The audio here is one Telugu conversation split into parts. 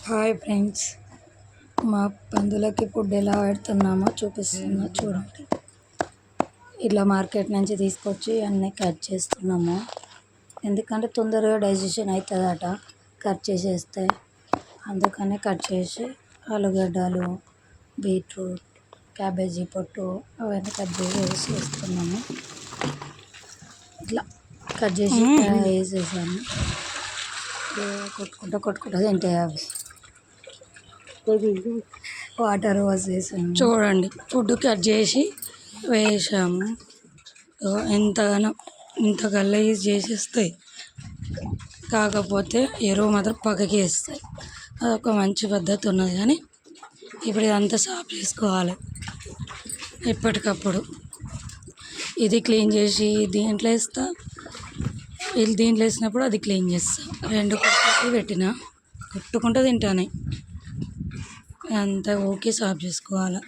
హాయ్ ఫ్రెండ్స్, మా పందులకి ఫుడ్ ఎలా పెడుతున్నామో చూపిస్తున్నా చూడండి. ఇట్లా మార్కెట్ నుంచి తీసుకొచ్చి అన్నీ కట్ చేస్తున్నాము. ఎందుకంటే తొందరగా డైజెషన్ అవుతుందట కట్ చేసేస్తే. అందుకని కట్ చేసి ఆలుగడ్డలు, బీట్రూట్, క్యాబేజీ పొట్టు అవన్నీ కట్ చేసి వేస్తున్నాము. ఇట్లా కట్ చేసి వేసేసాను. కొట్టుకుంటా తింటాయి అవి. వాటర్ పోసేసాము. చూడండి, ఫుడ్ కట్ చేసి వేసాము. ఎంతగానో ఇంత గలీజ్ చేసేస్తాయి, కాకపోతే ఎరువు మాత్రం పక్కకి వేస్తాయి. అదొక మంచి పద్ధతి ఉన్నది. కానీ ఇప్పుడు ఇదంతా సాఫ్ చేసుకోవాలి ఎప్పటికప్పుడు. ఇది క్లీన్ చేసి దీంట్లో వేస్తా, వీళ్ళు దీంట్లో వేసినప్పుడు అది క్లీన్ చేస్తా. రెండు కొట్టుకు పెట్టిన కొట్టుకుంటూ తింటానే. అంతా ఓకే, సాఫ్ చేసుకోవాలి.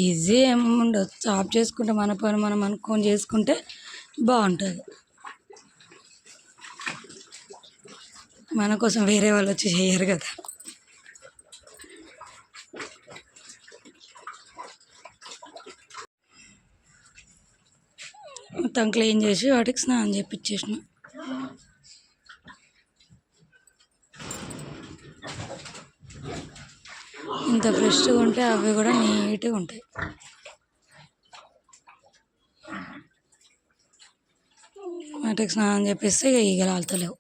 ఈజీ ఏముండదు, సాఫ్ చేసుకుంటే మన పని మనం అనుకొని చేసుకుంటే బాగుంటుంది. మన కోసం వేరే వాళ్ళు వచ్చి చేయరు కదా. మొత్తం క్లీన్ చేసి వాటికి స్నానం చేయించేసిన. ఇంత ఫ్రెష్గా ఉంటే అవి కూడా నీట్గా ఉంటాయి. వాటికి స్నానం చేపిస్తే ఇక ఈగలు ఆలుతలేవు.